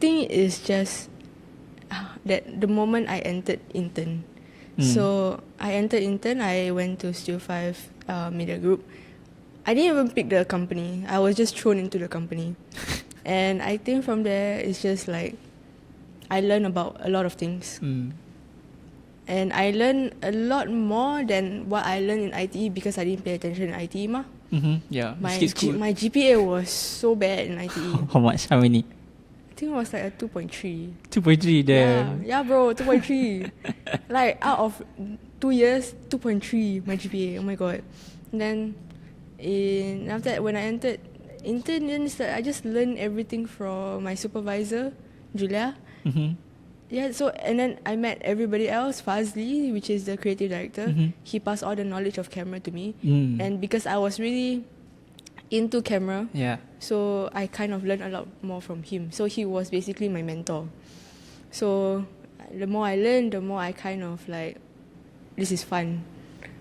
think it's just that the moment I entered intern. So I entered intern, I went to Studio 5 Media Group. I didn't even pick the company. I was just thrown into the company. And I think from there, it's just like, I learned about a lot of things. And I learned a lot more than what I learned in ITE because I didn't pay attention in ITE mah. Yeah. My GPA was so bad in ITE. How much? How many? I think it was like a 2.3. 2.3 then. Yeah, bro, 2.3. Like out of 2 years, 2.3 my GPA. Oh my god. And then after that, when I entered intern, then I just learned everything from my supervisor, Julia. Yeah, so and then I met everybody else, Fazli, which is the creative director. He passed all the knowledge of camera to me. And because I was really into camera, so I kind of learned a lot more from him. So he was basically my mentor. So the more I learned, the more I kind of like, this is fun.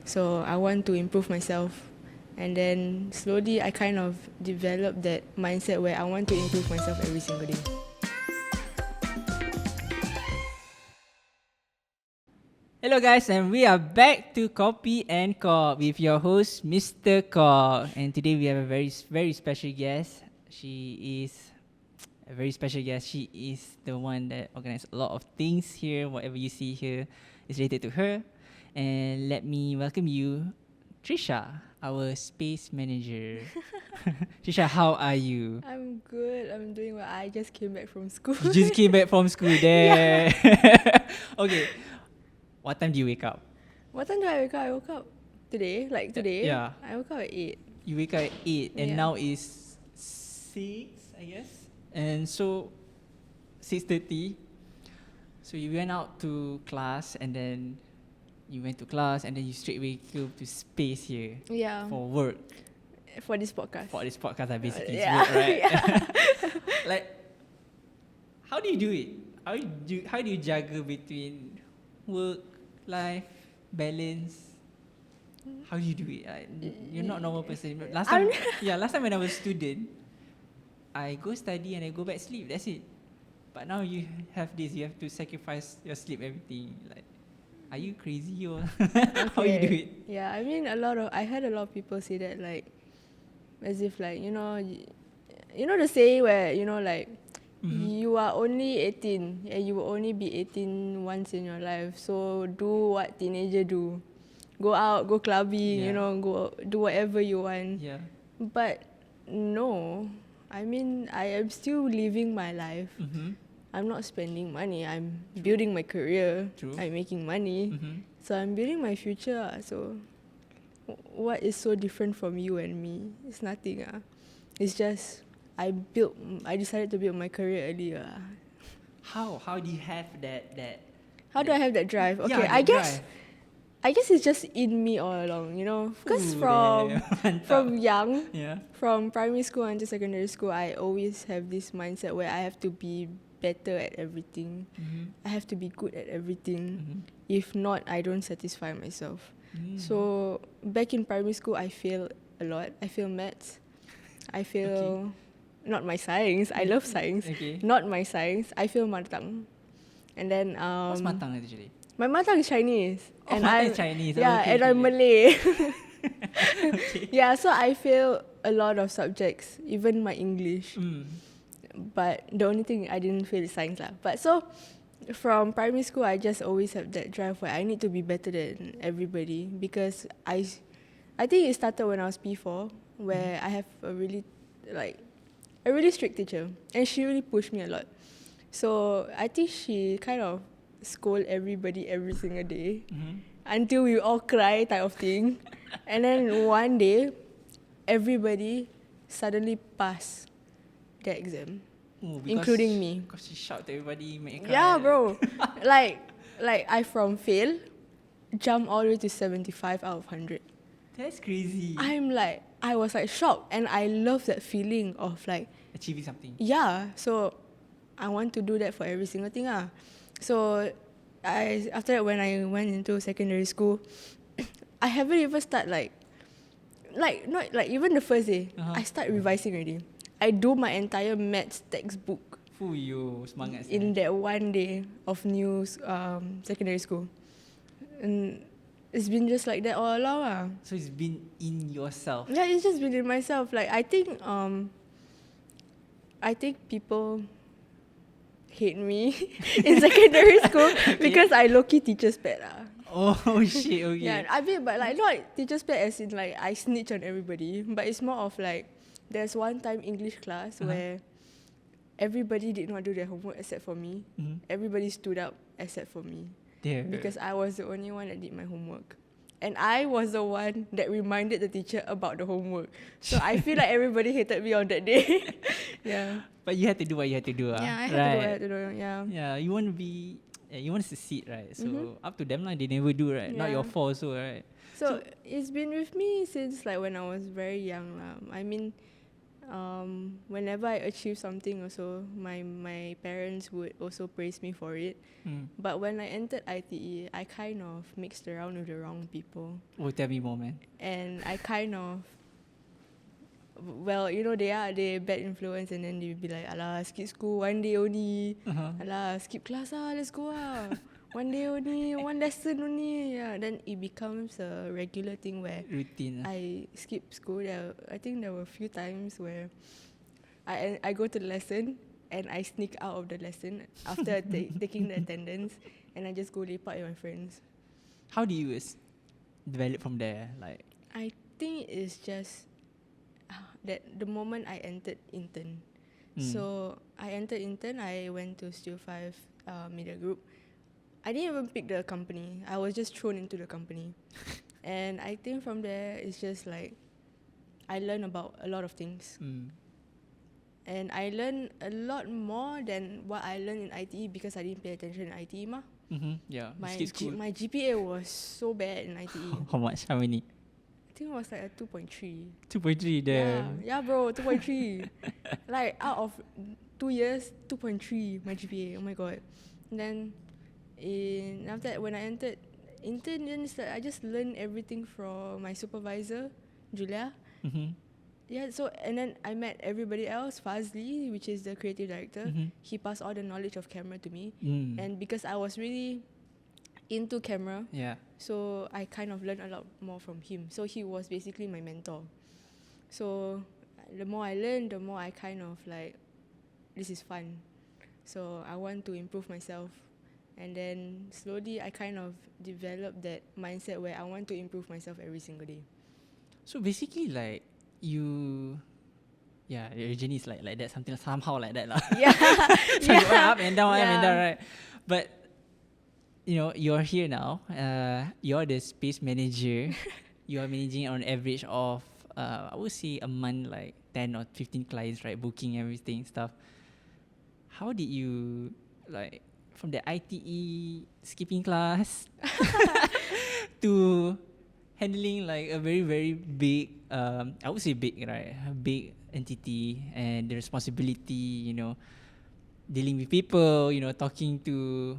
So I want to improve myself. And then slowly I kind of developed that mindset where I want to improve myself every single day. Hello guys, and we are back to Kopi and Cock with your host, Mr. Cock. And today we have a very, very special guest. She is a very special guest. She is the one that organizes a lot of things here. Whatever you see here is related to her. And let me welcome you, Trisyia, our space manager. Trisyia, how are you? I'm good. I'm doing well. I just came back from school. You just came back from school there. Okay. What time do you wake up? What time do I wake up? I woke up today. Yeah. I woke up at 8. You wake up at 8 and now it's 6, I guess. And so 6:30. So you went out to class and then you went to class and then you straight away go to space here. Yeah. For work. For this podcast. For this podcast, basically yeah. it's work, right? Yeah. Like, how do you do it? How do you juggle between work, life, balance? How do you do it? You're not a normal person. Last time when I was a student, I go study and I go back sleep. That's it. But now you have this. You have to sacrifice your sleep, everything. Like, are you crazy or how you do it? Yeah, I mean I heard a lot of people say that, like, as if like, you know the saying where, like, you are only 18 and you will only be 18 once in your life. So do what teenager do. Go out, go clubbing, go do whatever you want. Yeah. But no, I mean, I am still living my life. I'm not spending money. I'm building my career. True. I'm making money. So I'm building my future. So what is so different from you and me? It's nothing. It's just I decided to build my career earlier. How do you have that? How do I have that drive? Okay, Yeah, I guess it's just in me all along, Because from young, from primary school until secondary school, I always have this mindset where I have to be better at everything. I have to be good at everything. If not, I don't satisfy myself. So back in primary school, I failed a lot. I failed maths. I failed not my science. I love science. Not my science. I failed mother tongue. And then what's mother tongue actually? My mother tongue is Chinese. Oh, mother tongue is Chinese. Yeah, okay, and I'm Malay. Okay. Yeah, so I failed a lot of subjects, even my English. But the only thing I didn't fail is science lah. But so from primary school, I just always have that drive where I need to be better than everybody, because I think it started when I was P4, where I have a really strict teacher, and she really pushed me a lot. So I think she kind of scold everybody every single day until we all cry type of thing. And then one day, everybody suddenly passed their exam, including me. Because she shouted at everybody, make it cry. Yeah, bro. like I from fail, jump all the way to 75 out of 100. That's crazy. I was like shocked, and I love that feeling of like achieving something. Yeah, so I want to do that for every single thing. So after that, when I went into secondary school, I haven't even start not even the first day. I start revising already. I do my entire maths textbook Fuyo, semangat in that one day of new secondary school. And it's been just like that all along lah. So it's been in yourself. Yeah, it's just been in myself. Like I think people hate me in secondary school because I low-key teacher's pet lah. Oh shit, okay. Yeah, I mean, but like not teacher's pet as in like I snitch on everybody, but it's more of like there's one time English class where everybody did not do their homework except for me. Everybody stood up except for me. Because I was the only one that did my homework. And I was the one that reminded the teacher about the homework. So I feel like everybody hated me on that day. Yeah. But you had to do what you had to do. Yeah, I had to do it. Yeah. Yeah, you want to succeed, right? So up to them lah, they never do, right? Not your fault also, right? So it's been with me since like when I was very young lah. I mean, whenever I achieve something also, my parents would also praise me for it. But when I entered ITE, I kind of mixed around with the wrong people. Oh, tell me more, man. And I kind of, well, you know, they bad influence, and then they'll be like, alah, skip school one day only. Alah, skip class lah, let's go lah. One day only, one lesson only. Yeah, then it becomes a regular thing where routine. I skip school. I think there were a few times where I go to the lesson and I sneak out of the lesson after taking the attendance, and I just go lepak with my friends. How do you develop from there? Like, I think it's just that the moment I entered intern. So I entered intern, I went to Studio 5 Media Group. I didn't even pick the company. I was just thrown into the company. And I think from there, it's just like, I learned about a lot of things. And I learned a lot more than what I learned in ITE because I didn't pay attention in ITE mah. Yeah. My GPA was so bad in ITE. How much? How many? I think it was like a 2.3. 2.3 there. Yeah, bro, 2.3. Like out of 2 years, 2.3 my GPA. Oh my god. And then after that, when I entered intern, then I just learned everything from my supervisor, Julia. Yeah, so and then I met everybody else, Fazli, which is the creative director. He passed all the knowledge of camera to me. And because I was really into camera, so I kind of learned a lot more from him. So he was basically my mentor. So the more I learned, the more I kind of like, this is fun. So I want to improve myself. And then slowly I kind of developed that mindset where I want to improve myself every single day. So basically like your journey is like that, somehow like that lah. So you went up and down, right? But you know, you're here now. You're the space manager. You are managing on average of I would say a month like 10 or 15 clients, right? Booking everything stuff. How did you like from the ITE skipping class to handling like a very, very big, I would say big, right? A big entity and the responsibility, you know, dealing with people, you know, talking to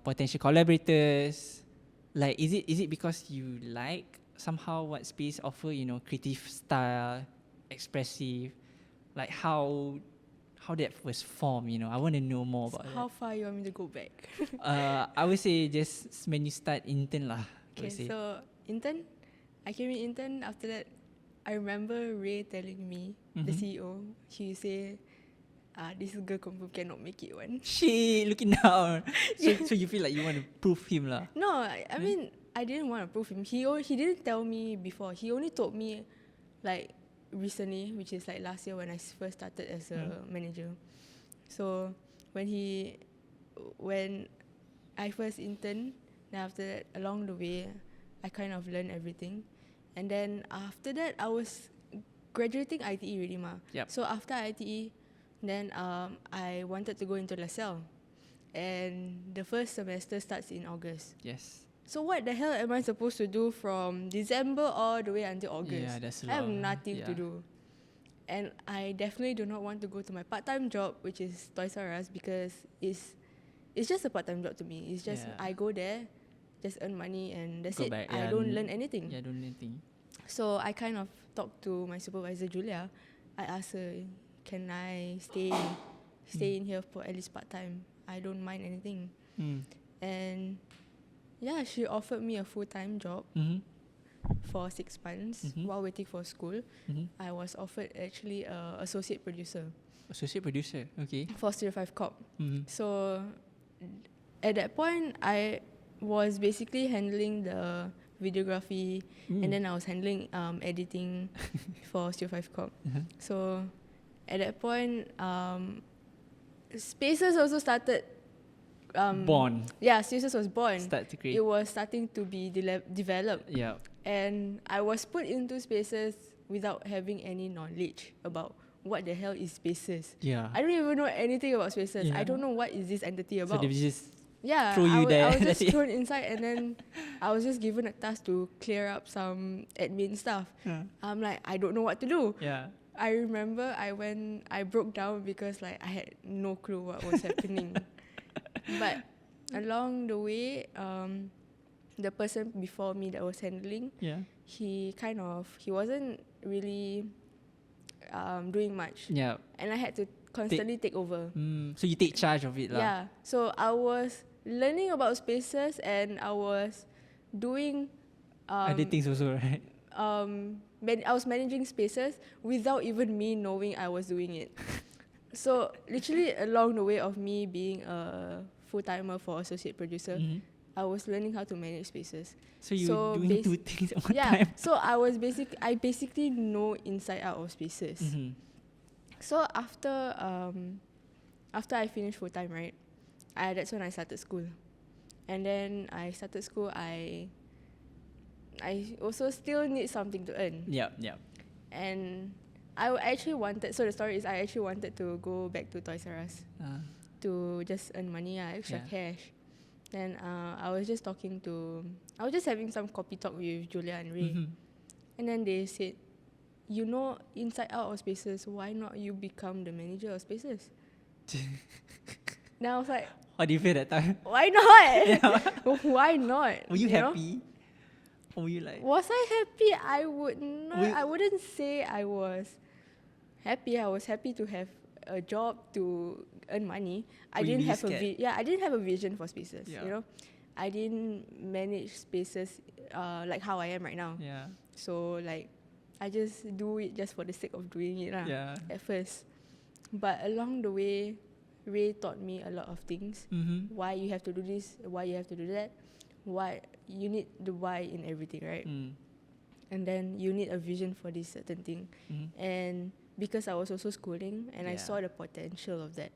potential collaborators. Like, is it because you like somehow what space offer, you know, creative style, expressive, like how that was formed, you know? I want to know more about How far you want me to go back? I would say just when you start intern lah. Okay, so intern, I came in intern. After that, I remember Ray telling me, the CEO, he say, this girl confirm cannot make it one. Shit, looking down. So you feel like you want to prove him lah? No, I mean, I didn't want to prove him. He didn't tell me before. He only told me like recently, which is like last year when I first started as a manager. So when I first interned, then after that, along the way, I kind of learned everything. And then after that, I was graduating ITE already ma. So after ITE, then I wanted to go into LaSalle. And the first semester starts in August. Yes. So what the hell am I supposed to do from December all the way until August? Yeah, that's a I have lot. nothing to do. And I definitely do not want to go to my part-time job, which is Toys R Us, because it's just a part-time job to me. It's just I go there, just earn money and that's Go it. back, I don't learn anything. Yeah, don't learn anything. So I kind of talked to my supervisor, Julia. I asked her, can I stay stay in here for at least part-time. I don't mind anything. Mm. And yeah, she offered me a full-time job Mm-hmm. for 6 months while waiting for school. Mm-hmm. I was offered actually a associate producer Associate producer. Okay. for Studio 5 Corp. Mm-hmm. So at that point, I was basically handling the videography, and then I was handling editing for Studio 5 Corp. So at that point, Spaces also started. Born. Yeah, Spaces was born. Start to create. It was starting to be developed. Yeah. And I was put into Spaces without having any knowledge about what the hell is Spaces. Yeah. I don't even know anything about Spaces. Yeah. I don't know what is this entity So about. they just Yeah, throw you there. I was That's just it. thrown inside, and then I was just given a task to clear up some admin stuff. Yeah. I'm like, I don't know what to do. Yeah. I remember I broke down because like I had no clue what was happening. But along the way, the person before me that was handling, Yeah. he wasn't really doing much, Yeah. and I had to constantly take over. So you take charge of it lah. Yeah, so I was learning about Spaces, and I was doing Other things also, right? I was managing Spaces without even me knowing I was doing it. So literally along the way of me being a full-timer for associate producer, I was learning how to manage Spaces. So you doing two things at one time. So I basically know inside out of Spaces. So after I finished full-time, right, that's when I started school. And then I started school, I also still need something to earn. Yeah, yeah. And I actually wanted, so the story is I actually wanted to go back to Toys R Us to just earn money, extra cash. Then I was just having some coffee talk with Julia and Ray. And then they said, you know, inside out of Spaces, why not you become the manager of Spaces? Then I was like, How do you feel that time? why not? Why not? Were you know? happy? Or were you like... Was I happy? I wouldn't say I was happy. I was happy to have a job to earn money. I didn't have a vision for Spaces. Yeah. You know, I didn't manage Spaces like how I am right now. Yeah. So like, I just do it just for the sake of doing it Yeah. at first. But along the way, Ray taught me a lot of things. Why you have to do this, why you have to do that, why you need the why in everything, right? And then you need a vision for this certain thing. And because I was also schooling, and I saw the potential of that.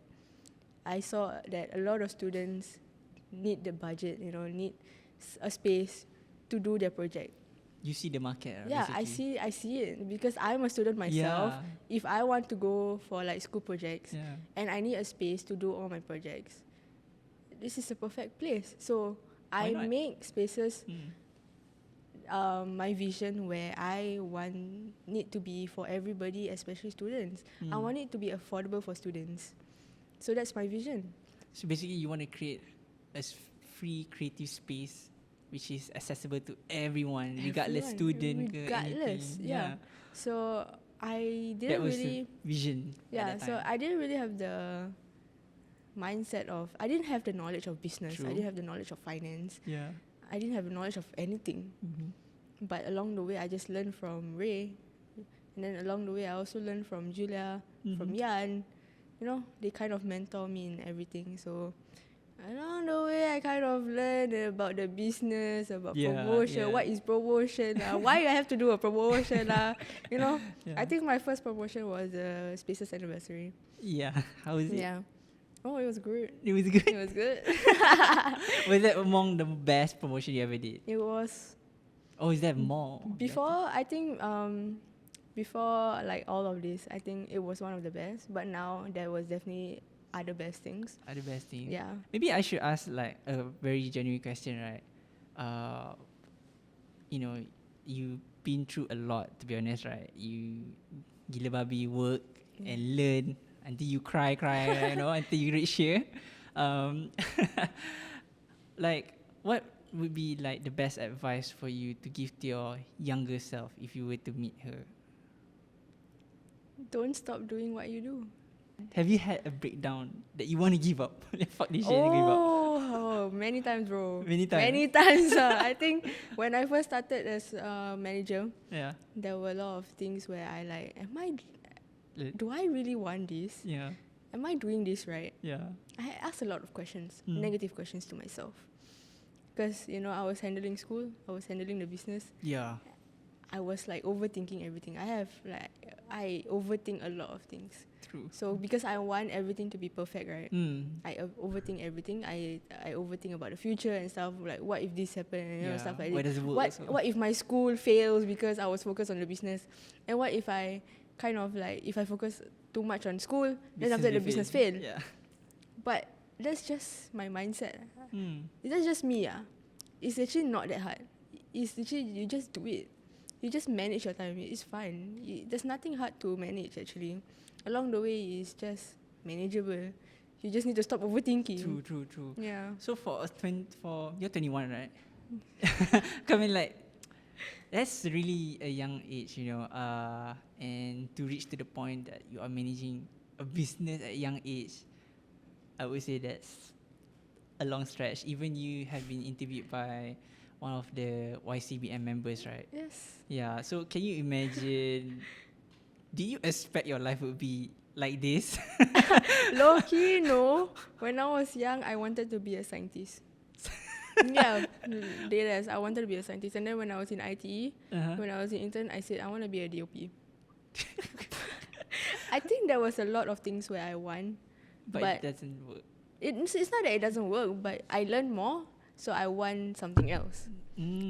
I saw that a lot of students need the budget, need a space to do their project. You see the market, Yeah, basically. I see it because I'm a student myself. Yeah. If I want to go for like school projects, Yeah. and I need a space to do all my projects, this is a perfect place. So Why I not? make Spaces my vision where I want it to be for everybody, especially students. I want it to be affordable for students. So that's my vision. So basically you want to create a free creative space which is accessible to everyone, regardless student ke regardless, anything. yeah. So I That didn't was really, the vision. yeah. At that So time. I didn't really have the mindset of. I didn't have the knowledge of business. True. I didn't have the knowledge of finance. Yeah. I didn't have the knowledge of anything. But along the way, I just learned from Ray, and then along the way, I also learned from Julia, from Yan. You know, they kind of mentor me in everything. So along the way, I kind of learned about the business, about promotion. What is promotion? Why I have to do a promotion? You know, I think my first promotion was the Spaces anniversary. Yeah. How was it? Yeah. Oh, it was good. It was good. It was good. Was that among the best promotion you ever did? It was. Oh, is that more? Before, I think, before like all of this, I think it was one of the best. But now there was definitely other best things. Are the best things. Yeah. Maybe I should ask like a very genuine question, right? You know, you've been through a lot, to be honest, right? You gila babi work and learn until you cry, you know, until you reach here. Like, what would be like the best advice for you to give to your younger self if you were to meet her? Don't stop doing what you do. Have you had a breakdown that you want to give up? Like, fuck this shit and give up. Oh, many times, bro. Many times? Many times. I think when I first started as a manager, Yeah. there were a lot of things where I like, Li- do I really want this? Yeah. Am I doing this right? Yeah. I asked a lot of questions, Mm. negative questions to myself. Because, you know, I was handling school, I was handling the business. Yeah. I was like overthinking everything. I overthink a lot of things. True. So because I want everything to be perfect, right? Mm. I overthink everything. I overthink about the future and stuff. Like, what if this happens? You know, stuff like Where that. does it work also? What if my school fails because I was focused on the business? And what if I kind of like, if I focus too much on school, then after the business fail? Yeah. But that's just my mindset. Mm. That's just me. It's actually not that hard. It's actually, you just do it. You just manage your time. It's fine. There's nothing hard to manage actually. Along the way, it's just manageable. You just need to stop overthinking. True. Yeah. So for you're 21, right? I mean, like, that's really a young age, you know. And to reach to the point that you are managing a business at a young age, I would say that's a long stretch. Even you have been interviewed by one of the YCBM members, right? Yes. Yeah. So can you imagine? Do you expect your life would be like this? Low key, no. When I was young, I wanted to be a scientist. Yeah, deadass. I wanted to be a scientist. And then when I was in ITE, when I was in intern, I said I want to be a DOP. I think there was a lot of things where I want, but it doesn't work. It's not that it doesn't work, but I learned more, so I want something else.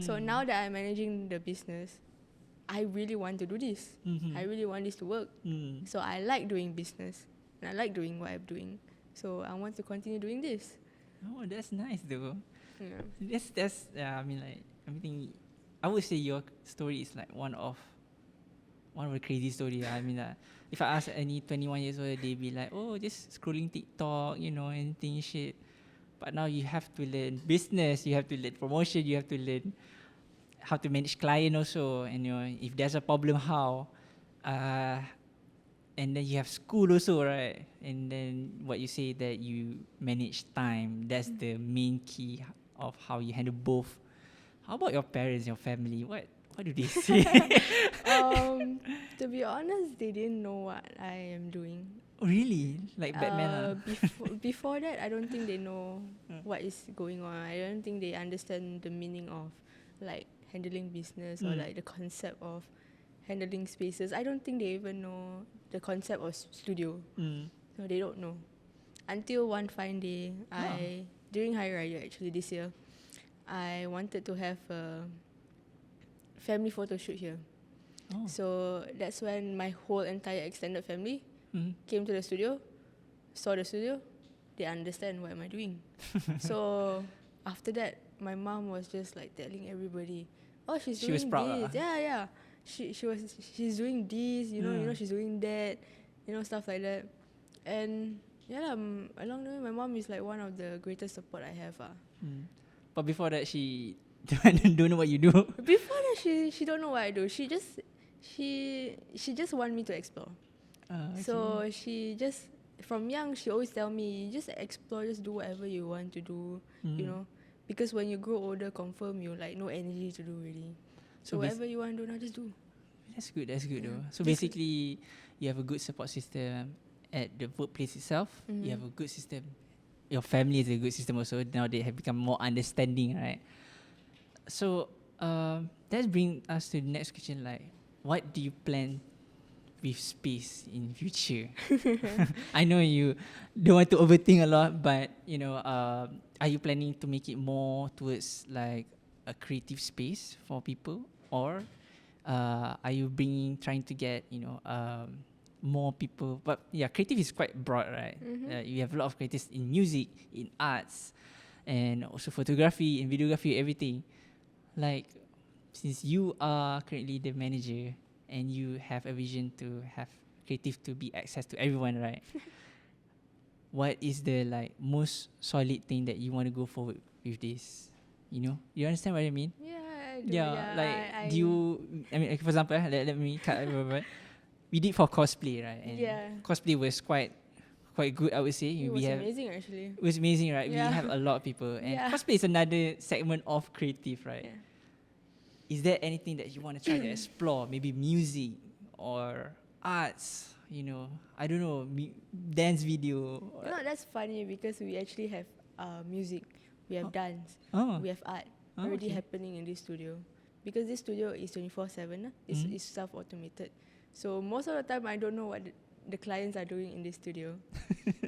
So now that I'm managing the business, I really want to do this. Mm-hmm. I really want this to work. So I like doing business, and I like doing what I'm doing. So I want to continue doing this. Oh, that's nice though. Yeah. That's I mean, like, everything. I would say your story is like one of a crazy story. I mean, if I ask any 21 years old, they be like, oh, just scrolling TikTok, you know, anything shit. But now you have to learn business, you have to learn promotion, you have to learn how to manage client also, and you know, if there's a problem, how. And then you have school also, right? And then what you say that you manage time, that's the main key of how you handle both. How about your parents, your family? What do they say? To be honest, they didn't know what I am doing. Really? Like Batman? Before that, I don't think they know what is going on. I don't think they understand the meaning of like handling business or like the concept of handling spaces. I don't think they even know the concept of studio. So they don't know. Until one fine day, during Hari Raya actually this year, I wanted to have a family photo shoot here. Oh. So that's when my whole entire extended family came to the studio, saw the studio, they understand what am I doing. So after that, my mom was just like telling everybody, oh, she's doing was proud, this. Yeah. She's doing this, you know, she's doing that, you know, stuff like that. And yeah, along the way, my mom is like one of the greatest support I have. But before that, she don't know what you do. Before that, she don't know what I do. She just want me to explore. Okay. So she just, from young, she always tell me, just explore, just do whatever you want to do, you know. Because when you grow older, confirm you like no energy to do really. So whatever you want to do now, just do. That's good though. So basically, you have a good support system at the workplace itself. You have a good system. Your family is a good system also. Now they have become more understanding, right? So that brings us to the next question. Like, what do you plan with space in future? I know you don't want to overthink a lot, but you know, are you planning to make it more towards like a creative space for people, or are you trying to get, you know, more people? But yeah, creative is quite broad, right? You have a lot of creatives in music, in arts, and also photography and videography, everything. Like, since you are currently the manager and you have a vision to have creative to be access to everyone, right? What is the like most solid thing that you want to go forward with this? You know, you understand what I mean? Yeah, I do. Yeah, like do you? I mean, like, for example, let me cut over. We did for cosplay, right? And cosplay was quite quite good, I would say. It was amazing actually. It was amazing, right? Yeah. We have a lot of people, and Yeah. cosplay is another segment of creative, right? Yeah. Is there anything that you want to try to explore? Maybe music or arts? You know, I don't know, dance video. You know, that's funny because we actually have music, we have dance, Oh. we have art Oh, already okay. happening in this studio. Because this studio is 24/7, it's self-automated. So most of the time I don't know what the clients are doing in this studio.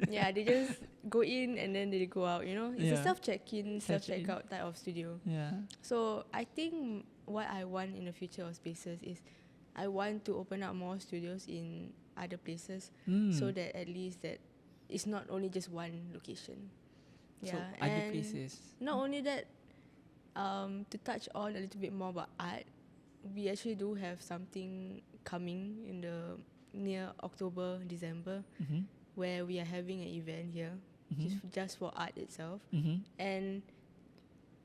Yeah, they just go in and then they go out, you know. It's Yeah. a self-check-in, Self-check-in. self-checkout type of studio. Yeah. So I think what I want in the future of spaces is I want to open up more studios in other places so that at least that it's not only just one location. So Yeah, other and places. not only that, to touch on a little bit more about art, we actually do have something coming in the near October, December, Mm-hmm. where we are having an event here, just for art itself. Mm-hmm. And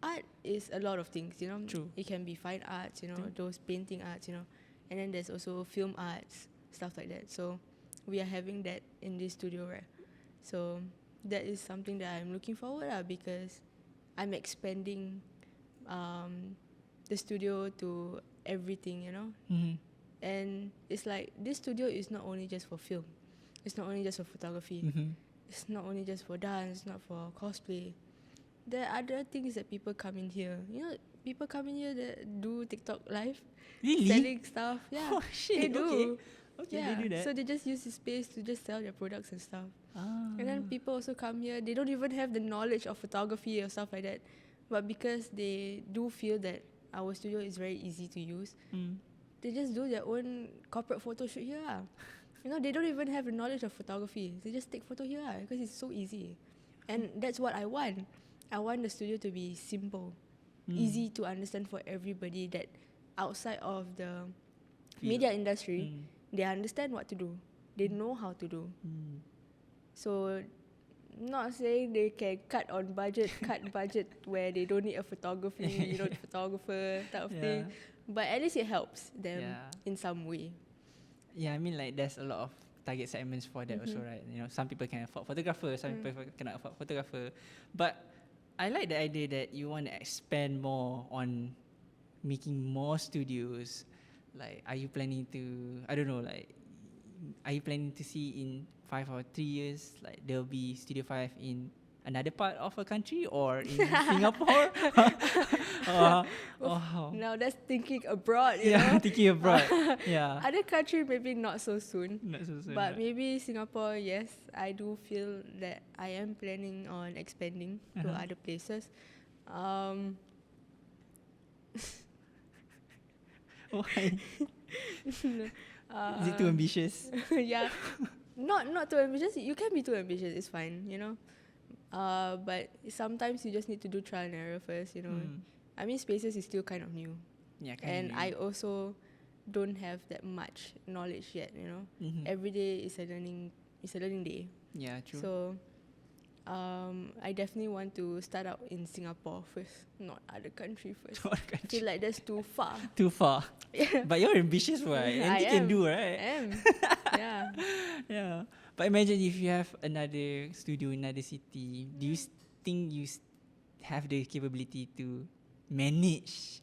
art is a lot of things, you know. True. It can be fine arts, you know, True. those painting arts, you know. And then there's also film arts, stuff like that. So we are having that in this studio, right? So that is something that I'm looking forward to because I'm expanding the studio to everything, you know. Mm-hmm. And it's like this studio is not only just for film. It's not only just for photography. Mm-hmm. It's not only just for dance, not for cosplay. There are other things that people come in here. You know, people come in here that do TikTok live, Really? selling stuff. Yeah, Oh, shit, they do. Okay, Yeah, they do that. so they just use the space to just sell their products and stuff. Ah. And then people also come here. They don't even have the knowledge of photography or stuff like that, but because they do feel that our studio is very easy to use, they just do their own corporate photo shoot here. You know, they don't even have the knowledge of photography. They just take photo here because it's so easy. And that's what I want. I want the studio to be simple, easy to understand for everybody that outside of the media industry, they understand what to do. They know how to do. So, not saying they can cut budget where they don't need a photography, you know, photographer type of thing. But at least it helps them in some way. Yeah, I mean, like, there's a lot of target segments for that also, right? You know, some people can afford photographer, some people cannot afford photographer. But I like the idea that you want to expand more on making more studios. Like, are you planning to, I don't know, like, are you planning to see in 5 or 3 years, like, there'll be Studio 5 in another part of a country or in Singapore? Now that's thinking abroad, you Yeah, know. thinking abroad. Yeah. Other country maybe not so soon. Not so soon, But right? maybe Singapore, yes. I do feel that I am planning on expanding to other places. Why? Is it too ambitious? Yeah. Not too ambitious. You can be too ambitious, it's fine, you know. But sometimes you just need to do trial and error first, you know. I mean, spaces is still kind of new. Yeah, And I also don't have that much knowledge yet, you know. Every day is a learning day. Yeah, true. So I definitely want to start out in Singapore first, not other country first. Not I feel like that's too far. too far. But you're ambitious, right? I Anything you can am. do, I right? am. Yeah. Yeah. But imagine if you have another studio in another city, do you think you have the capability to manage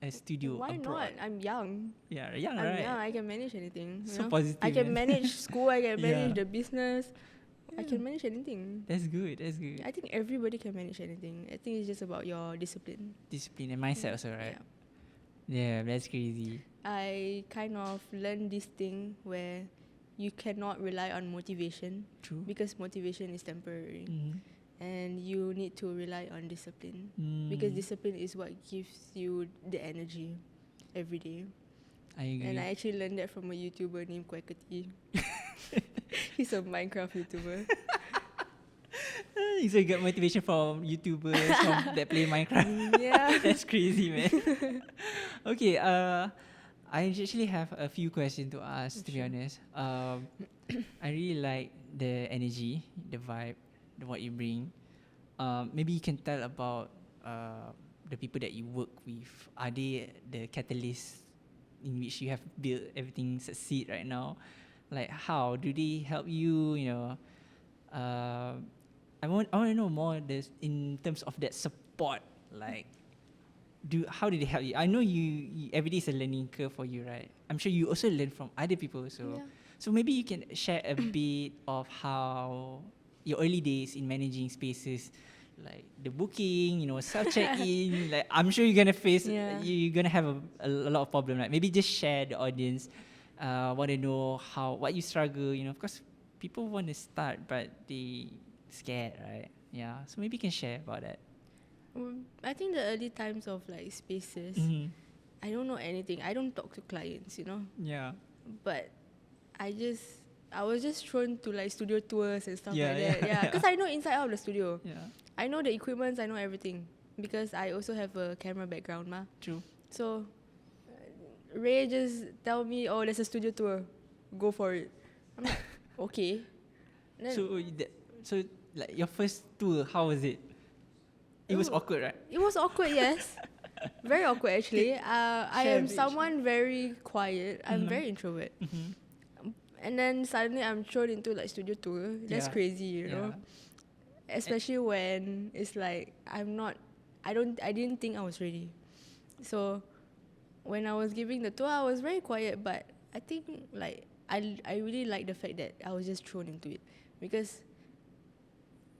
a studio Why abroad? not? I'm young. Yeah, young, I'm right? young. I can manage anything. You So know? positive, I can man. manage school. I can manage Yeah. the business. I can manage anything. That's good. That's good. I think everybody can manage anything. I think it's just about your discipline. Discipline and mindset also, right? Yeah, that's crazy. I kind of learned this thing where you cannot rely on motivation True. because motivation is temporary. And you need to rely on discipline because discipline is what gives you the energy every day. I agree. And I actually learned that from a YouTuber named Quackity. He's a Minecraft YouTuber. So you got motivation from YouTubers from that play Minecraft. Yeah. That's crazy, man. Okay, I actually have a few questions to ask, to be honest. I really like the energy, the vibe, what you bring. Maybe you can tell about the people that you work with. Are they the catalysts in which you have built everything succeed right now? Like, how do they help you, you know, I want to know more this in terms of that support. Like, how did they help you? I know you every day is a learning curve for you, right? I'm sure you also learn from other people. So, Yeah. so maybe you can share a bit of how your early days in managing spaces, like the booking, self check in. Like, I'm sure you're gonna face, Yeah. you're gonna have a lot of problem. Like, maybe just share the audience, want to know what you struggle. Because people want to start, but they scared, right? Yeah. So maybe you can share about that. I think the early times of like spaces, Mm-hmm. I don't know anything. I don't talk to clients, Yeah. but I was just thrown to like studio tours and stuff Yeah, like that. yeah, Yeah, because I know inside out of the studio. Yeah. I know the equipments, I know everything. Because I also have a camera background, ma. True. So Ray just tell me, oh, there's a studio tour. Go for it. I'm like, okay. Then So like your first tour, how was it? It was awkward, right? it was awkward, yes. Very awkward actually. I Share a am bit, someone very quiet. I'm very introvert. Mm-hmm. And then suddenly I'm thrown into like studio tour. That's Yeah. crazy, you know. Especially when it's like I didn't think I was ready. So when I was giving the tour I was very quiet, but I think like I really like the fact that I was just thrown into it. Because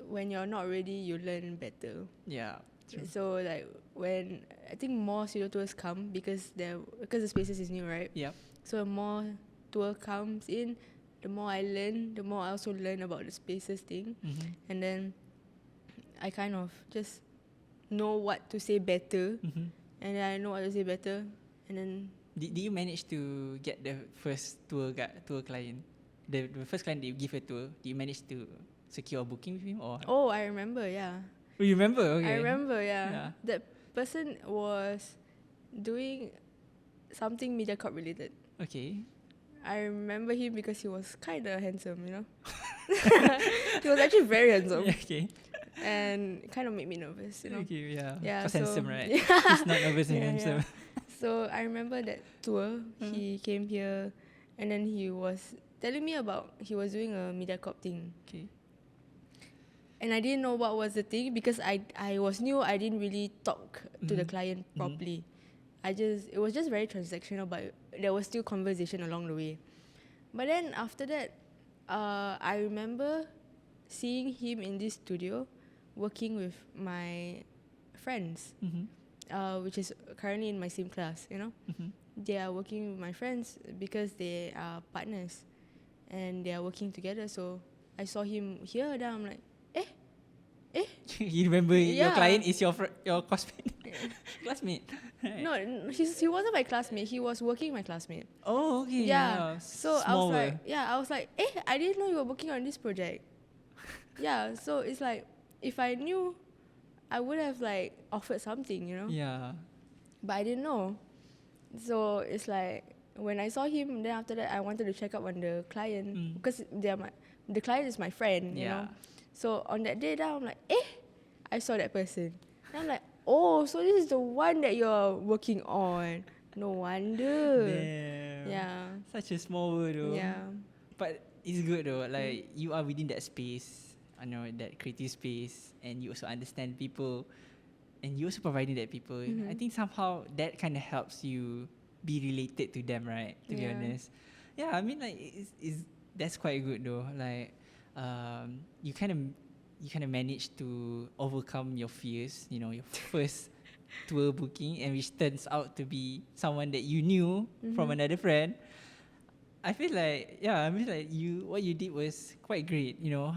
when you're not ready you learn better. Yeah. True. So like when I think more studio tours come because the spaces is new, right? Yep. So more tour comes in, the more I learn, the more I also learn about the spaces thing. Mm-hmm. And then I kind of just know what to say better. Mm-hmm. And then I know what to say better. And then Did you manage to get the first tour client? The first client that you give a tour, did you manage to secure a booking with him or? oh, I remember, yeah. Oh, you remember? Okay. I remember, Yeah. yeah. That person was doing something MediaCorp related. Okay. I remember him because he was kind of handsome, you know. He was actually very handsome. Okay. And it kind of made me nervous, you know. Okay, yeah. Yeah, Because so- handsome, right? Yeah. He's not nervous and Yeah, handsome. So I remember that tour. He came here and then he was telling me about he was doing a MediaCorp thing. Okay. And I didn't know what was the thing because I was new. I didn't really talk to the Mhm. client properly. It was just very transactional, but there was still conversation along the way. But then after that, I remember seeing him in this studio working with my friends, Mm-hmm. which is currently in my same class, you know. Mm-hmm. They are working with my friends because they are partners and they are working together. So I saw him here, then I'm like, eh? You remember your Yeah. client is your classmate? Classmate. Right. No, he wasn't my classmate. He was working my classmate. Oh, okay. Yeah. So I was Small like, world. I was like, I didn't know you were working on this project. Yeah. So it's like, if I knew, I would have like offered something, you know. Yeah. But I didn't know. So it's like when I saw him, then after that I wanted to check up on the client because the client is my friend, you know. So on that day, then I'm like, I saw that person. And I'm like, oh, so this is the one that you're working on. No wonder. Damn. Yeah. Such a small world though. Yeah. But it's good though. Like you are within that space. I know that creative space, and you also understand people, and you also providing that people. I think somehow that kind of helps you be related to them, right? To be Yeah. honest. Yeah, I mean like that's quite good though. Like you kind of managed to overcome your fears. You know, your first tour booking, and which turns out to be someone that you knew from another friend. I feel like what you did was quite great, you know,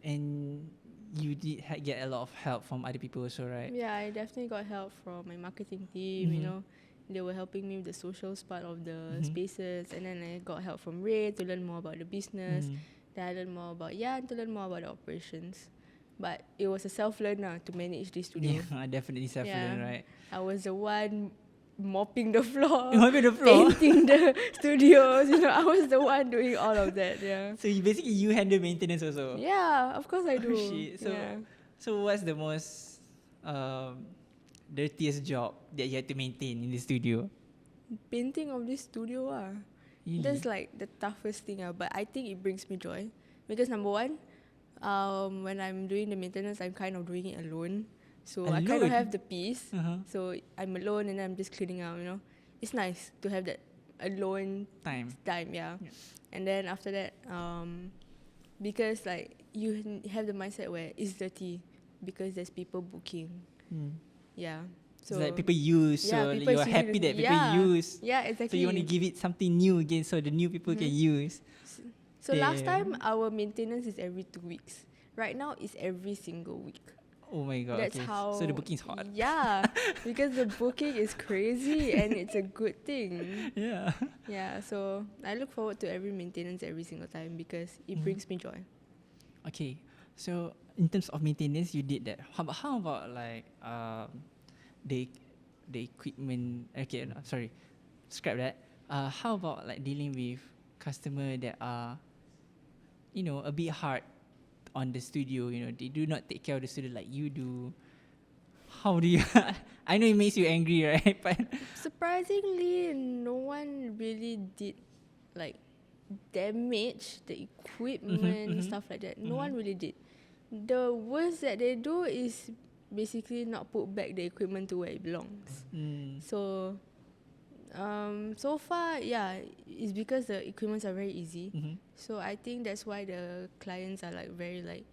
and you did get a lot of help from other people also, right? Yeah, I definitely got help from my marketing team, you know. They were helping me with the socials part of the spaces, and then I got help from Ray to learn more about the business. Then I learned more about to learn more about the operations. But it was a self-learn to manage this studio. Yeah, definitely self-learn, right? I was the one mopping the floor, Mopping the floor. painting the studios. You know, I was the one doing all of that. Yeah. So you handle maintenance also. Yeah, of course I do. Oh, shit. Yeah. So what's the most dirtiest job that you had to maintain in the studio? Painting of this studio, Really? that's like the toughest thing. But I think it brings me joy because number one, when I'm doing the maintenance, I'm kind of doing it alone. So I kind of Alone? have the peace. Uh-huh. So I'm alone and I'm just cleaning out, you know. It's nice to have that alone Time. yeah. Yeah. And then after that, because like you have the mindset where it's dirty because there's people booking. Yeah. So it's like people use, so you're happy that people use. Yeah, exactly. So you want to give it something new again, so the new people can use. So last time our maintenance is every 2 weeks. Right now it's every single week. Oh my god. That's okay. how. So the booking's hot. Yeah, because the booking is crazy and it's a good thing. Yeah. Yeah, so I look forward to every maintenance every single time because it brings me joy. Okay, so in terms of maintenance, you did that. How about like the equipment? Okay, no, sorry, scrap that. How about like dealing with customer that are, a bit hard on the studio? They do not take care of the studio like you do. How do you? I know it makes you angry, right? But surprisingly, no one really did like damage the equipment, stuff like that. No one really did. The worst that they do is basically not put back the equipment to where it belongs. So, so far, yeah, it's because the equipments are very easy. So I think that's why the clients are like very like,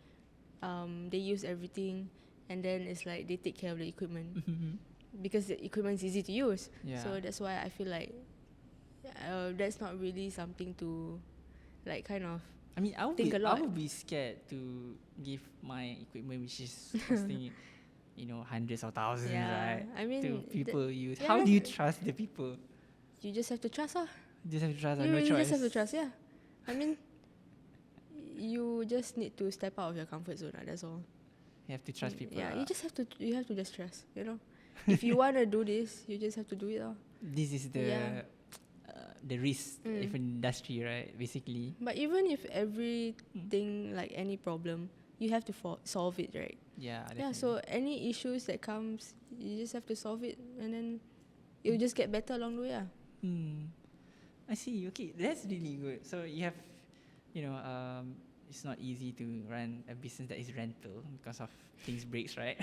they use everything, and then it's like they take care of the equipment because the equipment is easy to use. Yeah. So that's why I feel like that's not really something to like kind of. I mean, I would be scared to give my equipment, which is costing, hundreds of thousands, right? I mean, to people use. yeah, How do you trust the people? you just have to trust, lah. Just have to trust, You no really choice. just have to trust, yeah. I mean, you just need to step out of your comfort zone. That's all. You have to trust people. Yeah, you have to just trust. If you want to do this, you just have to do it. This is the risk of an industry, right? Basically. But even if everything like any problem, you have to solve it, right? Yeah. Definitely. Yeah. So any issues that comes, you just have to solve it, and then you'll just get better along the way. Yeah. I see. Okay, that's really good. So you have, it's not easy to run a business that is rental because of things breaks, right?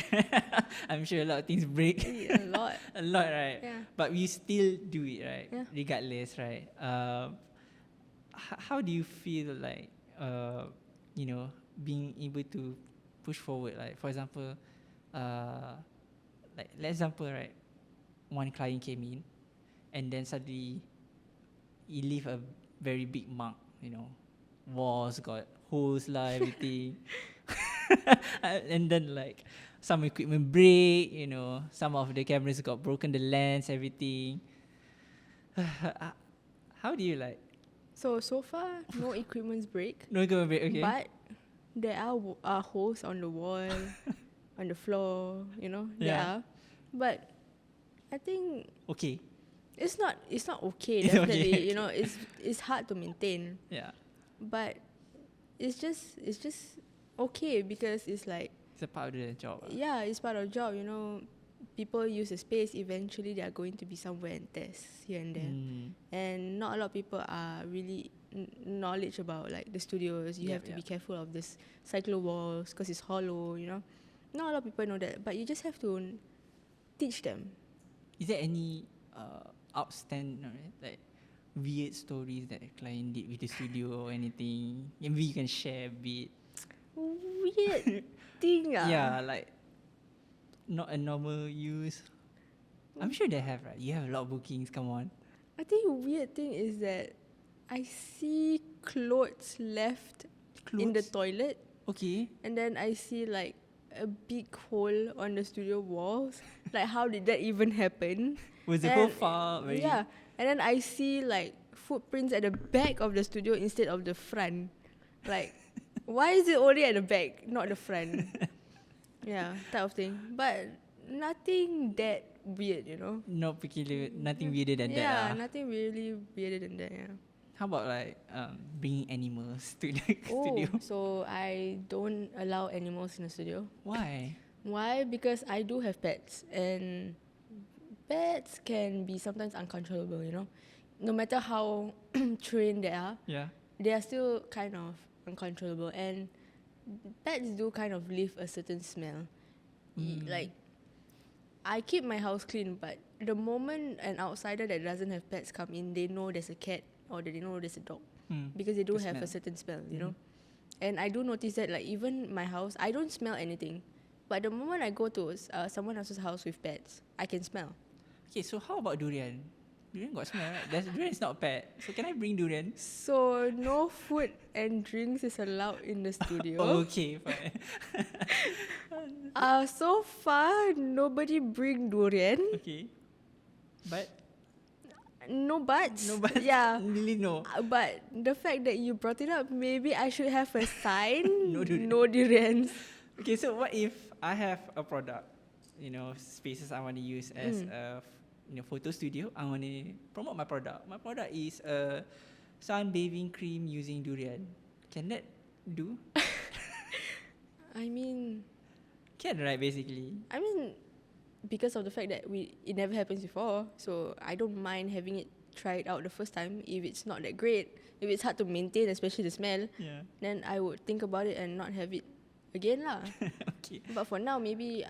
I'm sure a lot of things break. Yeah, a lot. A lot, right? Yeah. But we still do it, right? Yeah. Regardless, right? How do you feel like, being able to push forward? Like, for example, let's example, right? One client came in, and then suddenly he leave a very big mark, walls got holes lah, everything. And then like some equipment break, some of the cameras got broken, the lens, everything. How do you like? So far, no equipments break. No equipment break, okay. But there are holes on the wall, on the floor, there are. But I think okay. it's not okay, It's definitely. okay. It's hard to maintain. Yeah. But it's just okay because it's like, It's a part of the job. yeah, it's part of the job, People use the space, eventually they are going to be somewhere and test here and there. And not a lot of people are really knowledge about like the studios. You have to be careful of this cyclo walls because it's hollow, Not a lot of people know that, but you just have to teach them. Is there any outstanding, like weird stories that a client did with the studio or anything? Maybe you can share a bit. Weird thing, Yeah, like not a normal use. I'm sure they have, right? You have a lot of bookings. Come on. I think weird thing is that I see clothes left in the toilet, Okay. and then I see like a big hole on the studio walls. Like, how did that even happen? Was the whole far very? Yeah, and then I see like footprints at the back of the studio instead of the front. Like, why is it only at the back, not the front? Yeah, type of thing. But nothing that weird, Not peculiar. Nothing weirder than that. Yeah, nothing really weirder than that. Yeah. How about like bringing animals to the studio? So I don't allow animals in the studio. Why? Why? Because I do have pets, and pets can be sometimes uncontrollable, No matter how trained they are, Yeah. they are still kind of uncontrollable. And pets do kind of leave a certain smell. Like, I keep my house clean, but the moment an outsider that doesn't have pets come in, they know there's a cat or they know there's a dog. Because they do The have smell. a certain smell, you know. And I do notice that, like, even my house, I don't smell anything. But the moment I go to someone else's house with pets, I can smell. Okay, so how about durian? Durian got smell, right? Durian is not pet. So can I bring durian? So no food and drinks is allowed in the studio. Okay, fine. So far, nobody bring durian. Okay. But? No buts. No, but Yeah. really no. But the fact that you brought it up, maybe I should have a sign. No durian. No durians. Okay, so what if I have a product, spaces I want to use as a photo studio. I want to promote my product. My product is a sunbathing cream using durian. Can that do? I mean, Can, right, basically. because of the fact that it never happens before, so I don't mind having it try it out the first time. If it's not that great, if it's hard to maintain, especially the smell, Yeah. then I would think about it and not have it again lah. Okay. But for now, maybe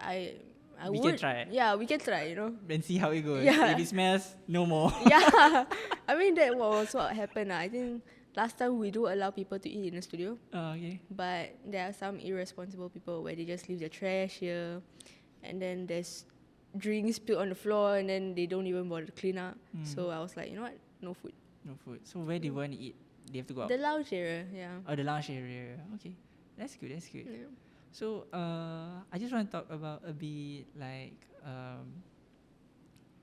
We would can try. Yeah, we can try. Then see how it goes. Yeah. If it smells, no more. Yeah, I mean that was what happened. I think last time we do allow people to eat in the studio, Okay. but there are some irresponsible people where they just leave their trash here, and then there's drinks spilled on the floor, and then they don't even bother to clean up. So I was like, you know what, no food. No food. So where do you want to eat? They have to go out. The lounge area, yeah. Oh, the lounge area. Okay. That's good. Yeah. So, I just want to talk about a bit like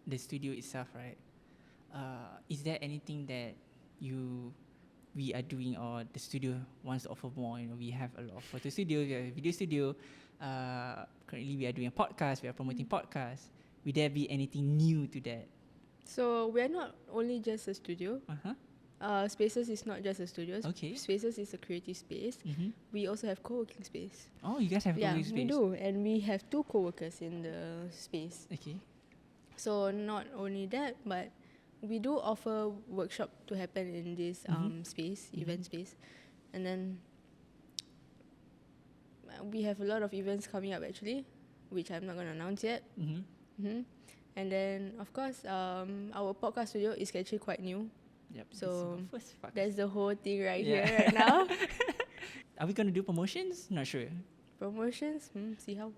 the studio itself, right? Is there anything that we are doing or the studio wants to offer more? We have a lot of photo studio, we have a video studio. Currently, we are doing a podcast. We are promoting podcasts. Will there be anything new to that? So we're not only just a studio. Spaces is not just a studio. Okay. Spaces is a creative space. We also have co-working space. Oh, you guys have a Yeah, co-working we space? do, and we have 2 co-workers in the space. Okay. So not only that, but we do offer workshop to happen in this space, event space, and then we have a lot of events coming up actually, which I'm not going to announce yet. And then of course, our podcast studio is actually quite new. Yep. So this is the first podcast. that's the whole thing right Yeah. here right now. Are we gonna do promotions? Not sure. Promotions, see how.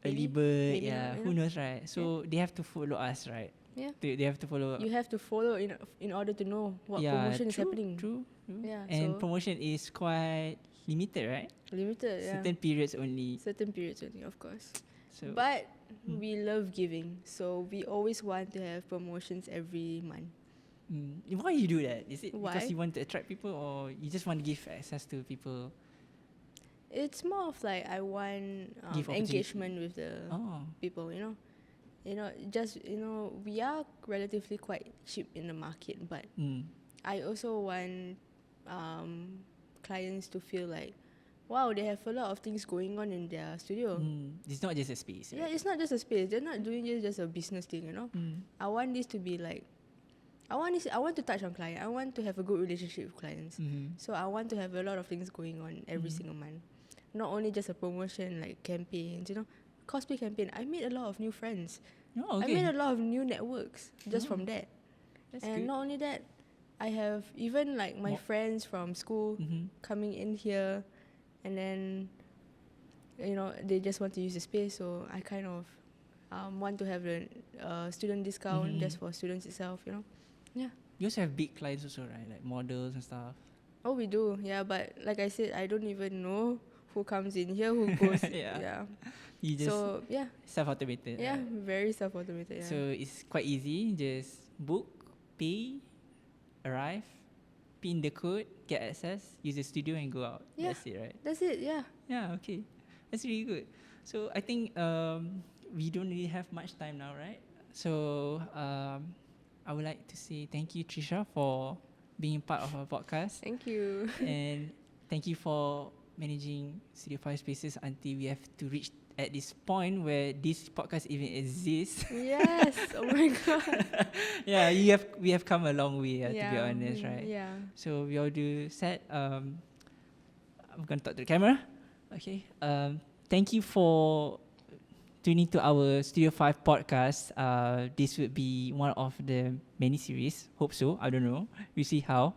Early bird, maybe yeah. not, Who knows, right? So they have to follow us, right? Yeah. They have to follow. You have to follow in order to know what yeah, promotion is true, happening. True. Yeah, And so- promotion is quite limited, right? Limited, yeah. Certain periods only. Certain periods only, of course. So But we love giving, so we always want to have promotions every month. why you do that? Is it Why? because you want to attract people, or you just want to give access to people? It's more of like I want Give opportunity. engagement with the people. We are relatively quite cheap in the market, but I also want clients to feel like, wow, they have a lot of things going on in their studio. It's not just a space. Yeah, Right? it's not just a space. They're not doing it just a business thing, I want this to be like, I want to touch on client. I want to have a good relationship with clients. So I want to have a lot of things going on every single month. Not only just a promotion, like campaigns, cosplay campaign. I made a lot of new friends. Oh, I okay. made a lot of new networks just from that. That's And good. not only that, I have even like my friends from school coming in here, and then they just want to use the space, so I kind of want to have a student discount just for students itself. Yeah. You also have big clients also, right? Like models and stuff. Oh, we do. Yeah, but like I said, I don't even know who comes in here, who goes. Yeah. You just So yeah, self-automated. yeah, right? very self-automated. Yeah. So it's quite easy. Just book, pay, arrive, pin the code, get access, use the studio and go out. Yeah. That's it, right? That's it. Yeah. Yeah, okay. That's really good. So I think we don't really have much time now, right? So I would like to say thank you, Trisyia, for being part of our podcast. Thank you. And thank you for managing Studio 5 Spaces until we have to reach at this point where this podcast even exists. Yes. Oh my god. Yeah, we have come a long way, to be honest, right? Yeah. So we all do set. I'm gonna talk to the camera. Okay. Thank you for tuning to our Studio 5 podcast. This would be one of the many series. Hope so. I don't know. We see how.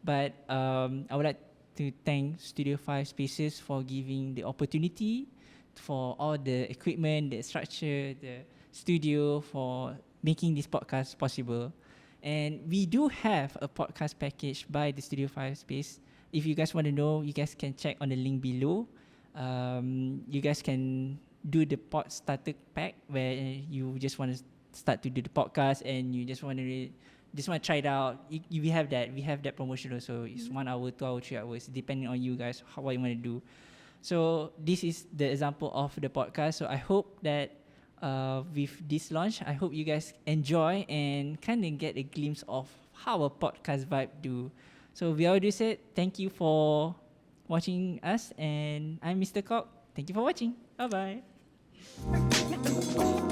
But I would like to thank Studio 5 Spaces for giving the opportunity for all the equipment, the structure, the studio for making this podcast possible. And we do have a podcast package by the Studio 5 Space. If you guys want to know, you guys can check on the link below. You guys can do the pod starter pack where you just want to start to do the podcast and you just want to try it out. We have that promotion also. It's 1 hour, 2 hour, 3 hours, depending on you guys what you want to do. So this is the example of the podcast. So I hope that with this launch, I hope you guys enjoy and kind of get a glimpse of how a podcast vibe do. So we already said thank you for watching us, and I'm Mr. Cock. Thank you for watching. Bye bye.